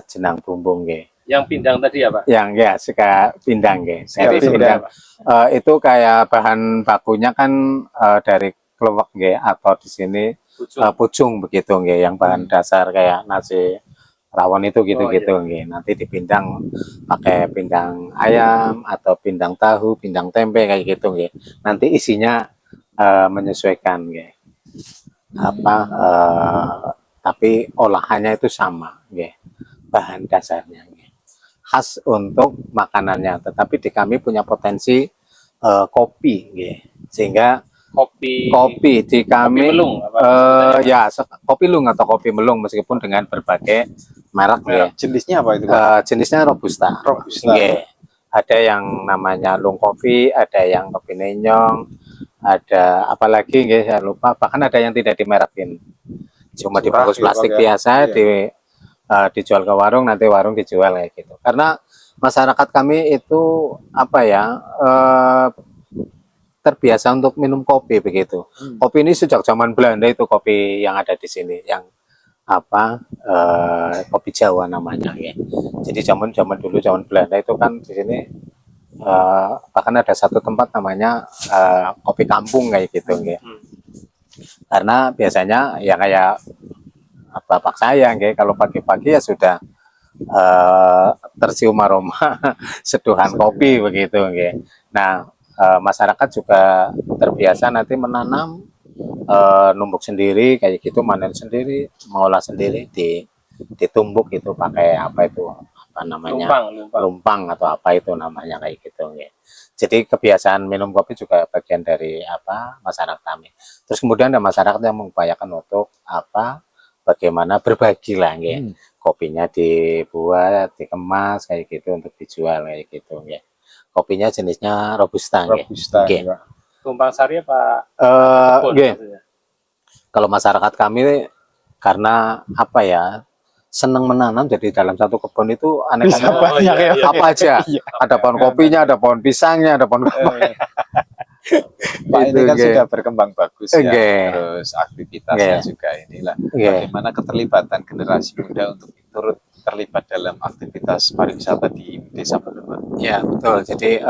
Speaker 1: jenang bumbung.
Speaker 3: Yang pindang tadi ya Pak?
Speaker 1: Yang sega pindang, pindang. Itu kayak bahan bakunya kan dari keluak, atau di sini pucung begitu, yang bahan dasar kayak nasi rawon itu gitu. Nanti dipindang pakai pindang ayam atau pindang tahu, pindang tempe kayak gitu, nanti isinya menyesuaikan, tapi olahannya itu sama, bahan dasarnya khas untuk makanannya. Tetapi di kami punya potensi kopi, sehingga kopi di kami kopi Lung atau kopi Melung, meskipun dengan berbagai merek.
Speaker 2: Jenisnya apa itu?
Speaker 1: Jenisnya robusta. Ada yang namanya Lung Kopi, ada yang kopi Nenyong, ada apalagi saya lupa, bahkan ada yang tidak dimerekin. cuma dibungkus plastik biasa, dijual ke warung, nanti warung dijual kayak gitu. Karena masyarakat kami itu apa ya, terbiasa untuk minum kopi begitu. Kopi ini sejak zaman Belanda itu kopi yang ada di sini, yang apa, kopi Jawa namanya ya. Jadi zaman dulu, zaman Belanda itu kan di sini bahkan ada satu tempat namanya kopi kampung kayak gitu ya. Karena biasanya ya kayak bapak saya ya, kalau pagi-pagi ya sudah tercium aroma seduhan kopi begitu ya. Nah, masyarakat juga terbiasa nanti menanam, numbuk sendiri kayak gitu, manen sendiri, mengolah sendiri, ditumbuk itu pakai apa itu, apa namanya, lumpang atau apa itu namanya kayak gitu ya. Jadi kebiasaan minum kopi juga bagian dari apa, masyarakat kami. Terus kemudian ada masyarakat yang mengupayakan untuk apa, bagaimana berbagi lah ya. Kopinya dibuat, dikemas kayak gitu untuk dijual kayak gitu ya. Kopinya jenisnya robusta.
Speaker 2: Robusta.
Speaker 3: Tumpang sari apa?
Speaker 1: Kalau masyarakat kami karena apa ya, senang menanam, jadi dalam satu kebun itu aneka apa aja. Ada pohon kopinya, ada pohon pisangnya, ada pohon
Speaker 2: Pak, ini kan sudah berkembang bagus ya, terus aktivitasnya juga inilah. Bagaimana keterlibatan generasi muda untuk turut terlibat dalam aktivitas pariwisata di Desa Melung?
Speaker 1: Ya betul. Jadi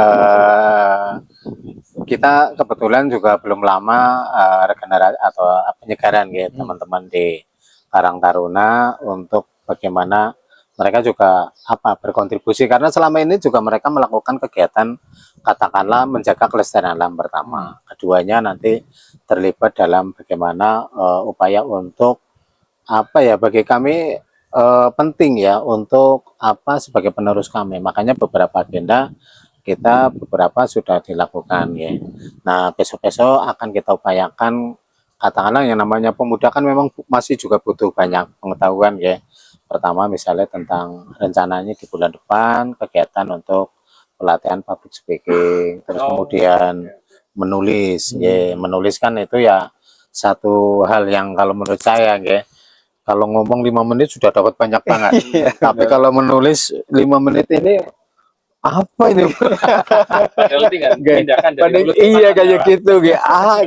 Speaker 1: kita kebetulan juga belum lama regenerasi atau penyegaran ya teman-teman di Karang Taruna untuk bagaimana mereka juga apa berkontribusi, karena selama ini juga mereka melakukan kegiatan katakanlah menjaga kelestarian alam pertama, keduanya nanti terlibat dalam bagaimana upaya untuk apa ya, bagi kami penting ya untuk apa sebagai penerus kami, makanya beberapa agenda kita beberapa sudah dilakukan ya. Nah besok-besok akan kita upayakan, katakanlah yang namanya pemuda kan memang masih juga butuh banyak pengetahuan ya. Pertama misalnya tentang rencananya di bulan depan kegiatan untuk pelatihan public speaking, terus kemudian menulis ya. Menulis kan itu ya satu hal yang kalau menurut saya ya, kalau ngomong 5 menit sudah dapat banyak banget. Tapi kalau menulis 5 menit ini apa ini? Iya kayak gitu,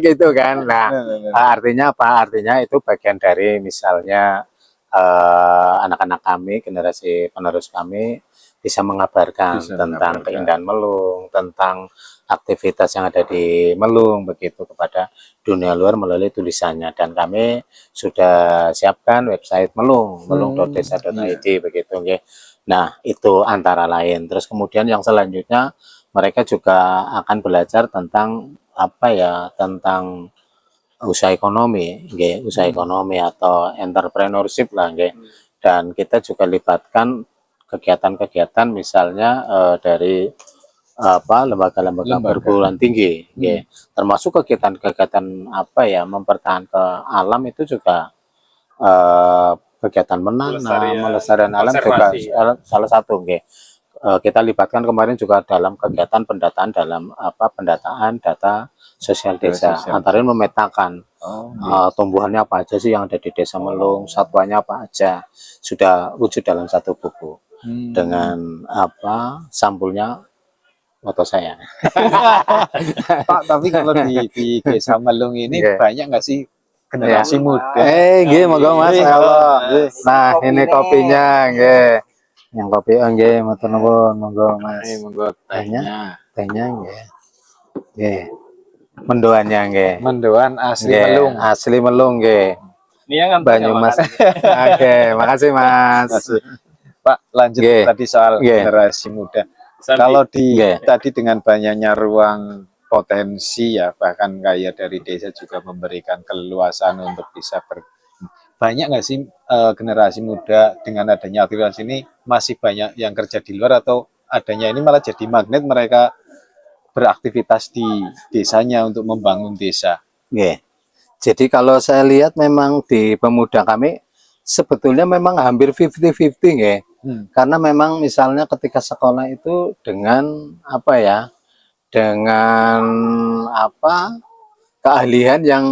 Speaker 1: gitu kan. Nah, artinya apa? Artinya itu bagian dari misalnya anak-anak kami, generasi penerus kami bisa mengabarkan tentang keindahan Melung, tentang aktivitas yang ada di Melung begitu kepada dunia luar melalui tulisannya. Dan kami sudah siapkan website Melung, melung.desa.id begitu ya. Nah, itu antara lain. Terus kemudian yang selanjutnya mereka juga akan belajar tentang apa ya, tentang usaha ekonomi, usaha ekonomi atau entrepreneurship lah, dan kita juga libatkan kegiatan-kegiatan misalnya dari apa lembaga-lembaga perguruan tinggi, termasuk kegiatan-kegiatan apa ya, mempertahankan alam itu juga kegiatan menanam, melestarikan alam juga salah satu, kita libatkan kemarin juga dalam kegiatan pendataan dalam apa, pendataan data sosial desa, antara memetakan tumbuhannya apa aja sih yang ada di Desa Melung, satwanya apa aja, sudah wujud dalam satu buku dengan apa sampulnya foto saya.
Speaker 2: Pak, tapi kalau di Desa Melung ini banyak nggak sih generasi muda?
Speaker 1: Monggo Mas. Nah, ini kopinya, yang kopi matur nuwun, monggo Mas.
Speaker 2: Monggo tehnya.
Speaker 1: Tehnya mendoannya
Speaker 2: mendoan asli Melung.
Speaker 1: Asli Melung
Speaker 3: Ini yang
Speaker 1: Banyumas. Makasih Mas.
Speaker 2: Pak, lanjut tadi soal generasi muda. Kalau tadi dengan banyaknya ruang potensi ya, bahkan kayak dari desa juga memberikan keleluasan untuk bisa banyak nggak sih generasi muda dengan adanya aktivitas ini masih banyak yang kerja di luar, atau adanya ini malah jadi magnet mereka beraktivitas di desanya untuk membangun desa?
Speaker 1: Jadi kalau saya lihat memang di pemuda kami sebetulnya memang hampir 50-50 karena memang misalnya ketika sekolah itu dengan apa ya, dengan apa keahlian yang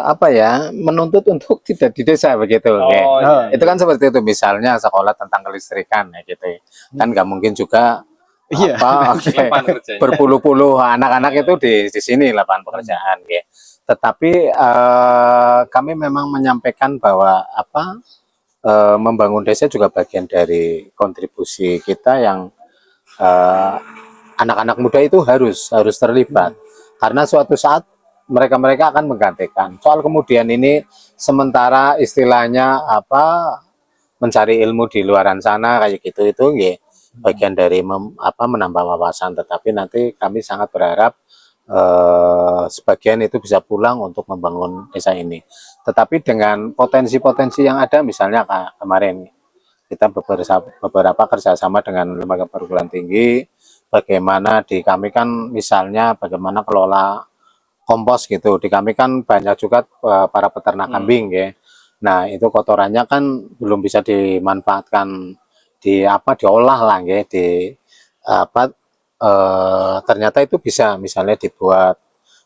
Speaker 1: apa ya, menuntut untuk tidak di desa begitu.
Speaker 3: Iya.
Speaker 1: Itu kan seperti itu, misalnya sekolah tentang kelistrikan ya gitu. Kan nggak mungkin juga berpuluh-puluh anak-anak itu di sini lapangan pekerjaan ya. Tetapi kami memang menyampaikan bahwa membangun desa juga bagian dari kontribusi kita yang anak-anak muda itu harus terlibat, karena suatu saat mereka akan menggantikan. Soal kemudian ini sementara istilahnya mencari ilmu di luaran sana kayak gitu, itu bagian dari menambah wawasan. Tetapi nanti kami sangat berharap sebagian itu bisa pulang untuk membangun desa ini. Tetapi dengan potensi-potensi yang ada, misalnya kemarin kita beberapa kerjasama dengan lembaga perguruan tinggi, bagaimana di kami kan misalnya bagaimana kelola kompos gitu. Di kami kan banyak juga para peternak kambing ya. Nah, itu kotorannya kan belum bisa dimanfaatkan diolah lah ya, ternyata itu bisa misalnya dibuat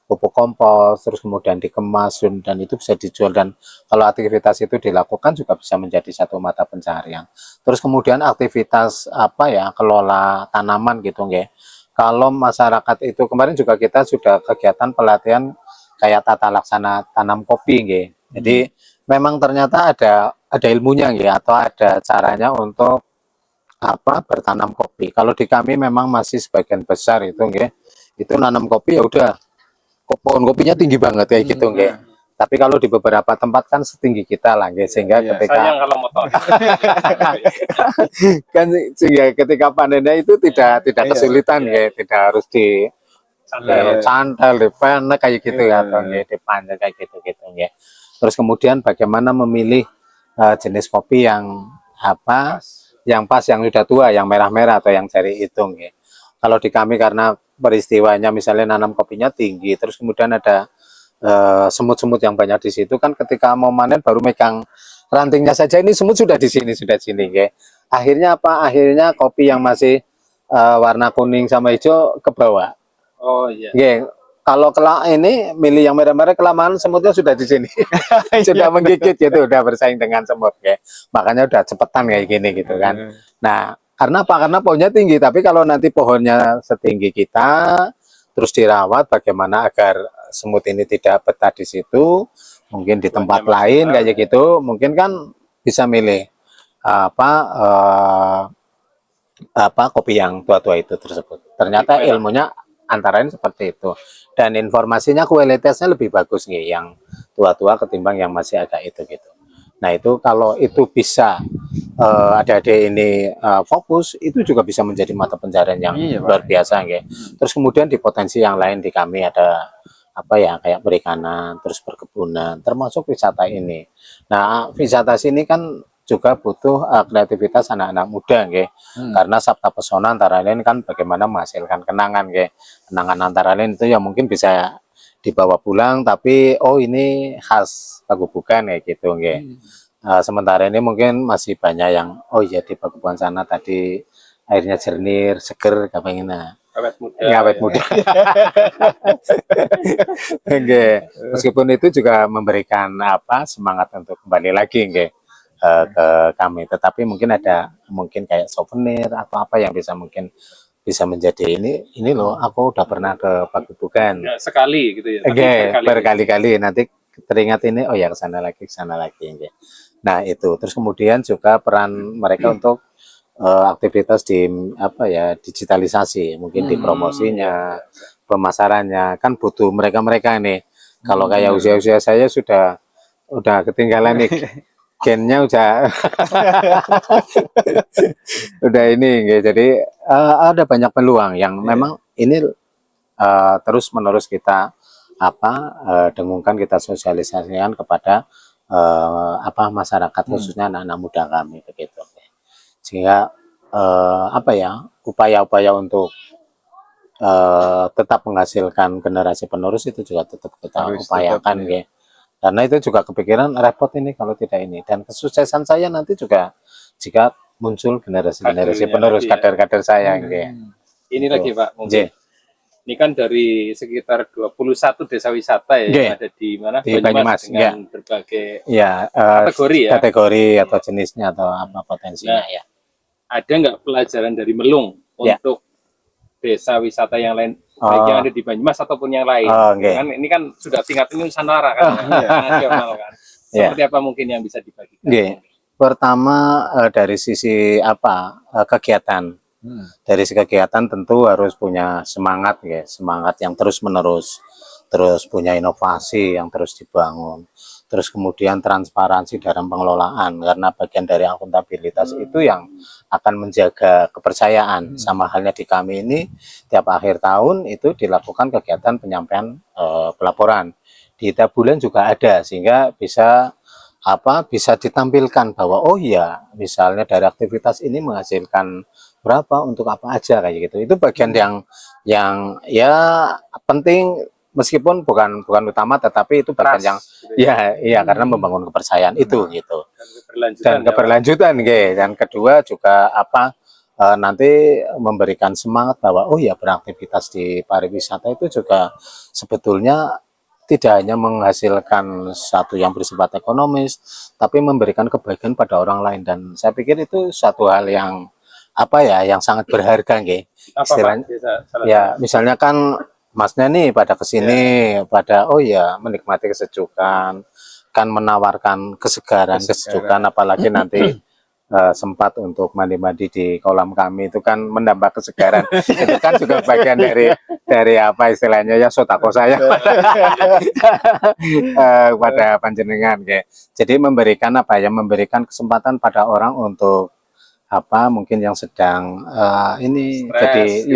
Speaker 1: pupuk kompos, terus kemudian dikemas dan itu bisa dijual, dan kalau aktivitas itu dilakukan juga bisa menjadi satu mata pencaharian. Terus kemudian aktivitas kelola tanaman gitu ya. Kalau masyarakat itu kemarin juga kita sudah kegiatan pelatihan kayak tata laksana tanam kopi ya. Jadi memang ternyata ada ilmunya ya, atau ada caranya untuk bertanam kopi. Kalau di kami memang masih sebagian besar itu itu nanam kopi ya udah pohon kopinya tinggi banget kayak gitu Tapi kalau di beberapa tempat kan setinggi kita lah sehingga ketika
Speaker 3: sayang kalau motor.
Speaker 1: kan sehingga ketika panennya itu tidak kesulitan tidak harus di cantel, dipanen kayak gitu atau dipanjang kayak gitu Terus kemudian bagaimana memilih jenis kopi yang yang pas, yang sudah tua, yang merah-merah atau yang jari hitung Kalau di kami karena peristiwanya misalnya nanam kopinya tinggi, terus kemudian ada semut-semut yang banyak di situ, kan ketika mau panen baru megang rantingnya saja ini semut sudah di sini Akhirnya akhirnya kopi yang masih warna kuning sama hijau ke bawah. Kalau ini milih yang merah-merah, kelamaan semutnya sudah di sini. Sudah menggigit gitu, udah bersaing dengan semut Makanya udah cepetan kayak gini gitu kan. Nah, karena apa? Karena pohonnya tinggi, tapi kalau nanti pohonnya setinggi kita, terus dirawat, bagaimana agar semut ini tidak betah di situ, mungkin di tempat lain kayak gitu, mungkin kan bisa milih kopi yang tua-tua itu tersebut. Ternyata ilmunya antara ini seperti itu, dan informasinya kualitasnya lebih bagus yang tua-tua ketimbang yang masih agak itu gitu. Nah, itu kalau itu bisa adik-adik ini fokus, itu juga bisa menjadi mata pencarian yang luar biasa Terus kemudian di potensi yang lain di kami ada kayak perikanan, terus perkebunan, termasuk wisata ini. Nah, wisata sini kan juga butuh kreativitas anak-anak muda karena Sabta Pesona antara lain kan bagaimana menghasilkan kenangan kenangan antara lain itu yang mungkin bisa dibawa pulang, tapi ini khas Pagubukan gitu sementara ini mungkin masih banyak yang di Pagubukan sana tadi airnya jernih, seger, awet muda. Meskipun itu juga memberikan semangat untuk kembali lagi ke kami, tetapi mungkin ada kayak souvenir atau apa yang bisa menjadi ini loh, aku udah pernah ke Pagubukan
Speaker 3: sekali gitu ya,
Speaker 1: berkali-kali, nanti teringat ini ke sana lagi Nah, itu terus kemudian juga peran mereka untuk aktivitas di digitalisasi, mungkin di promosinya, pemasarannya, kan butuh mereka ini. Kalau kayak usia saya udah ketinggalan nih gennya udah ini jadi ada banyak peluang yang memang ini terus menerus kita dengungkan, kita sosialisasikan kepada masyarakat, khususnya anak-anak muda kami begitu. Sehingga upaya-upaya untuk tetap menghasilkan generasi penerus itu juga tetap kita upayakan karena itu juga kepikiran repot ini kalau tidak ini, dan kesuksesan saya nanti juga jika muncul generasi penerus, kader-kader saya
Speaker 3: ini lagi Pak, mungkin Ini kan dari sekitar 21 desa wisata ya yang ada di mana
Speaker 1: di Banyumas
Speaker 3: dengan berbagai
Speaker 1: kategori
Speaker 3: ya.
Speaker 1: Kategori atau jenisnya atau apa potensinya ya.
Speaker 3: Ada nggak pelajaran dari Melung untuk desa wisata yang lain, baik yang ada di Banyumas ataupun yang lain? Kan ini kan sudah tingkat ini Nusantara kan, nasional kan. Seperti apa mungkin yang bisa dibagikan?
Speaker 1: Pertama dari sisi kegiatan. Dari sisi kegiatan tentu harus punya semangat ya, semangat yang terus menerus, terus punya inovasi yang terus dibangun, terus kemudian transparansi dalam pengelolaan, karena bagian dari akuntabilitas itu yang akan menjaga kepercayaan. Sama halnya di kami ini tiap akhir tahun itu dilakukan kegiatan penyampaian pelaporan di tiap bulan juga ada, sehingga bisa bisa ditampilkan bahwa oh iya misalnya dari aktivitas ini menghasilkan berapa untuk apa aja kayak gitu. Itu bagian yang ya penting, meskipun bukan utama, tetapi itu bagian yang karena membangun kepercayaan itu gitu. Dan keberlanjutan dan kedua juga nanti memberikan semangat bahwa oh ya beraktivitas di pariwisata itu juga sebetulnya tidak hanya menghasilkan satu yang bersifat ekonomis, tapi memberikan kebaikan pada orang lain. Dan saya pikir itu satu hal yang yang sangat berharga istilahnya. Ya misalnya kan Masnya nih pada kesini pada menikmati kesejukan, kan menawarkan kesegaran, kesejukan, apalagi nanti sempat untuk mandi-mandi di kolam kami, itu kan menambah kesegaran. Itu kan juga bagian dari istilahnya ya sodako saya pada panjenengan Jadi memberikan memberikan kesempatan pada orang untuk mungkin yang sedang ini stress,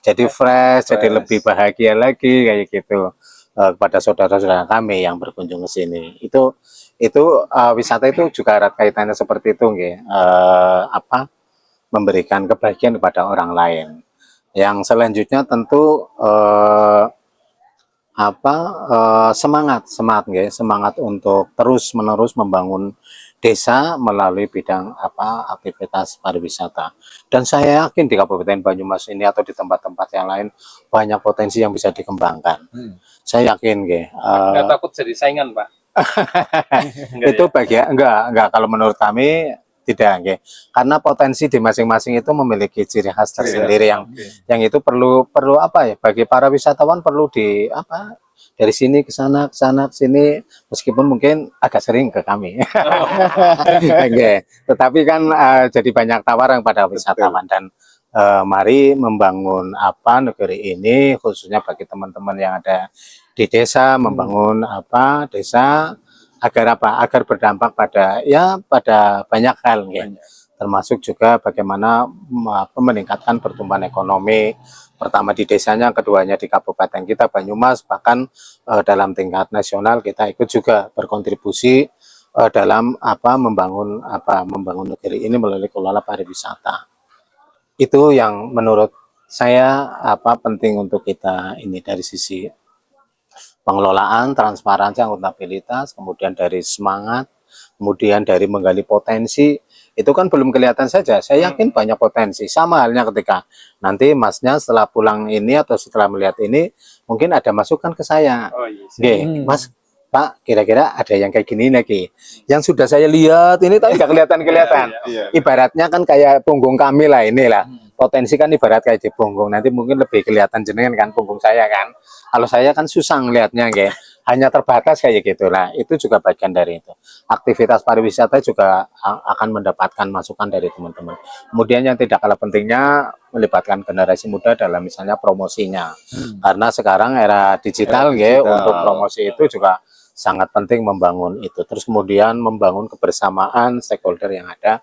Speaker 1: jadi fresh, jadi lebih bahagia lagi kayak gitu kepada saudara-saudara kami yang berkunjung ke sini. Itu wisata itu juga erat kaitannya seperti itu memberikan kebahagiaan kepada orang lain. Yang selanjutnya tentu semangat untuk terus-menerus membangun desa melalui bidang aktivitas pariwisata. Dan saya yakin di Kabupaten Banyumas ini atau di tempat-tempat yang lain banyak potensi yang bisa dikembangkan. Saya yakin
Speaker 3: nggak takut jadi saingan, Pak?
Speaker 1: Itu enggak kalau menurut kami tidak karena potensi di masing-masing itu memiliki ciri khas tersendiri yang itu perlu bagi para wisatawan perlu dari sini ke sana ke sini, meskipun mungkin agak sering ke kami. Tetapi kan jadi banyak tawaran pada wisatawan. Dan mari membangun negeri ini, khususnya bagi teman-teman yang ada di desa, membangun desa agar berdampak pada banyak hal termasuk juga bagaimana meningkatkan pertumbuhan ekonomi, pertama di desanya, keduanya di kabupaten kita Banyumas, bahkan dalam tingkat nasional kita ikut juga berkontribusi dalam membangun negeri ini melalui kelola pariwisata. Itu yang menurut saya penting untuk kita ini dari sisi pengelolaan, transparansi, akuntabilitas, kemudian dari semangat, kemudian dari menggali potensi. Itu kan belum kelihatan saja. Saya yakin banyak potensi. Sama halnya ketika nanti Masnya setelah pulang ini atau setelah melihat ini, mungkin ada masukan ke saya. Mas, Pak, kira-kira ada yang kayak gini lagi. Yang sudah saya lihat ini tapi nggak kelihatan. Ibaratnya kan kayak punggung kami lah inilah. Potensi kan ibarat kayak di punggung. Nanti mungkin lebih kelihatan jenengan kan punggung saya kan. Kalau saya kan susah ngelihatnya hanya terbatas kayak gitu lah. Itu juga bagian dari itu. Aktivitas pariwisata juga akan mendapatkan masukan dari teman-teman. Kemudian yang tidak kalah pentingnya melibatkan generasi muda dalam misalnya promosinya. Karena sekarang era digital, untuk promosi itu juga sangat penting membangun itu. Terus kemudian membangun kebersamaan stakeholder yang ada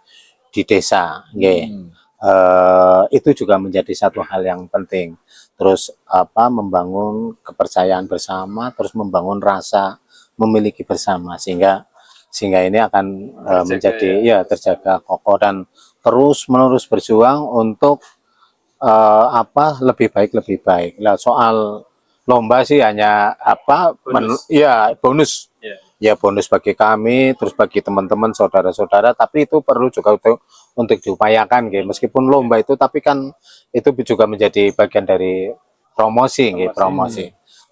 Speaker 1: di desa. Itu juga menjadi satu hal yang penting. Terus membangun kepercayaan bersama, terus membangun rasa memiliki bersama, sehingga ini akan menjadi terjaga kokoh dan terus menerus berjuang untuk lebih baik. Lah soal lomba sih hanya bonus. Ya bonus bagi kami, terus bagi teman-teman saudara-saudara, tapi itu perlu juga untuk diupayakan meskipun lomba itu, tapi kan itu juga menjadi bagian dari promosi nggih,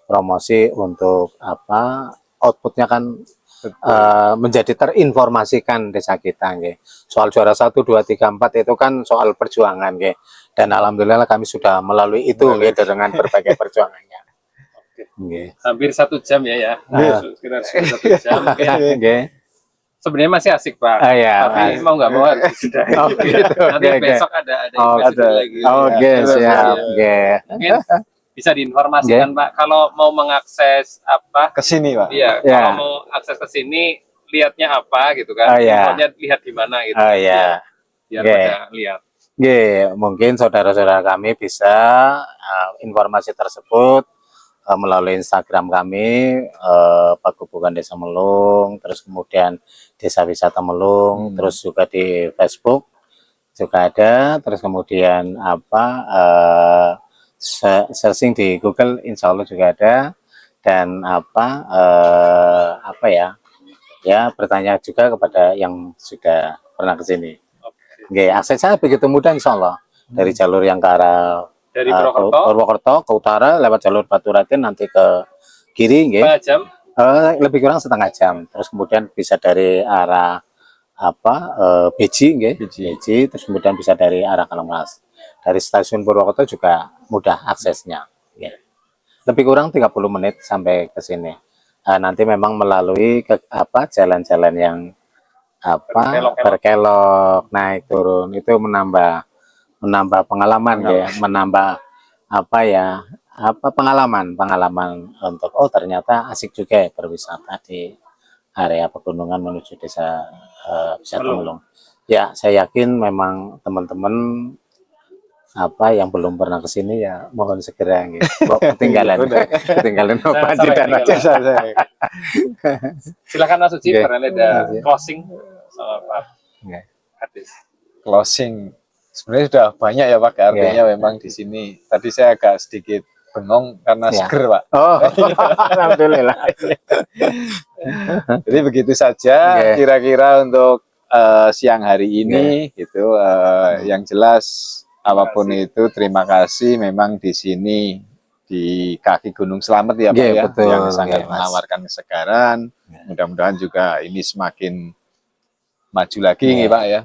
Speaker 1: promosi untuk apa outputnya kan menjadi terinformasikan desa kita nggih. Soal juara 1 2 3 4 itu kan soal perjuangan nggih. Dan alhamdulillah kami sudah melalui itu nggih dengan berbagai perjuangannya.
Speaker 3: Nggih. Hampir 1 jam ya. Sekitar 1 jam nggih. Sebenarnya masih asik Pak, tapi mau nggak mau harus sudah. Nanti besok ada lagi.
Speaker 1: Oke, siap.
Speaker 3: Mungkin bisa diinformasikan Pak, kalau mau mengakses apa
Speaker 2: ke sini Pak.
Speaker 3: Iya, kalau mau akses ke sini lihatnya apa gitu kan? Infonya lihat di mana gitu. Biar pada lihat.
Speaker 1: Mungkin saudara-saudara kami bisa informasi tersebut melalui Instagram kami Pagebukan Desa Melung, terus kemudian Desa Wisata Melung, terus juga di Facebook juga ada, terus kemudian apa searching di Google Insya Allah juga ada, dan apa ya bertanya juga kepada yang sudah pernah ke sini. Aksesnya begitu mudah Insya Allah dari jalur yang ke arah
Speaker 3: dari
Speaker 1: Purwokerto ke utara lewat jalur Baturaden nanti ke kiri,
Speaker 3: setengah jam?
Speaker 1: Lebih kurang setengah jam. Terus kemudian bisa dari arah Beji, terus kemudian bisa dari arah Kalemas. Dari stasiun Purwokerto juga mudah aksesnya. Lebih kurang 30 menit sampai ke sini. Nanti memang melalui jalan-jalan yang berkelok, naik turun, itu menambah pengalaman menambah pengalaman untuk ternyata asik juga ya berwisata di area pegunungan menuju desa wisata Melung. Ya, saya yakin memang teman-teman yang belum pernah ke sini ya mohon segera ketinggalan
Speaker 3: silakan Mas Suci karena ada closing sama Pak Hadis.
Speaker 2: Closing sebenarnya sudah banyak ya Pak, artinya memang di sini tadi saya agak sedikit bengong karena seger Pak.
Speaker 1: Alhamdulillah.
Speaker 2: Jadi begitu saja kira-kira untuk siang hari ini gitu. Yang jelas apapun itu terima kasih memang di sini di kaki Gunung Slamet ya Pak ya,
Speaker 1: betul,
Speaker 2: yang sangat menawarkan kesegaran. Mudah-mudahan juga ini semakin maju lagi nih Pak ya.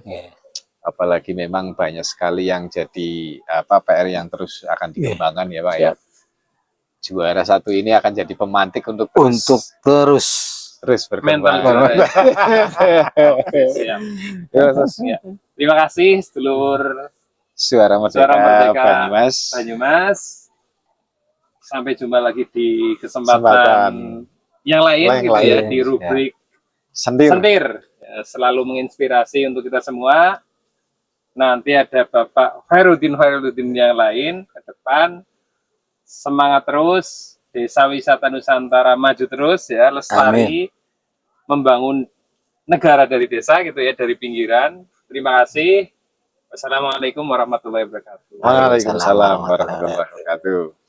Speaker 2: Apalagi memang banyak sekali yang jadi PR yang terus akan dikembangkan ya Pak ya. Juara 1 ini akan jadi pemantik untuk terus berkembang.
Speaker 3: Terima kasih sedulur
Speaker 2: Suara Merdeka
Speaker 3: Banyumas. Sampai jumpa lagi di kesempatan yang lain gitu ya, di rubrik Sentir. Selalu menginspirasi untuk kita semua. Nanti ada Bapak Khairuddin yang lain ke depan. Semangat terus, Desa Wisata Nusantara maju terus ya, lestari. Amin. Membangun negara dari desa gitu ya, dari pinggiran. Terima kasih. Wassalamualaikum warahmatullahi wabarakatuh.
Speaker 2: Waalaikumsalam warahmatullahi wabarakatuh.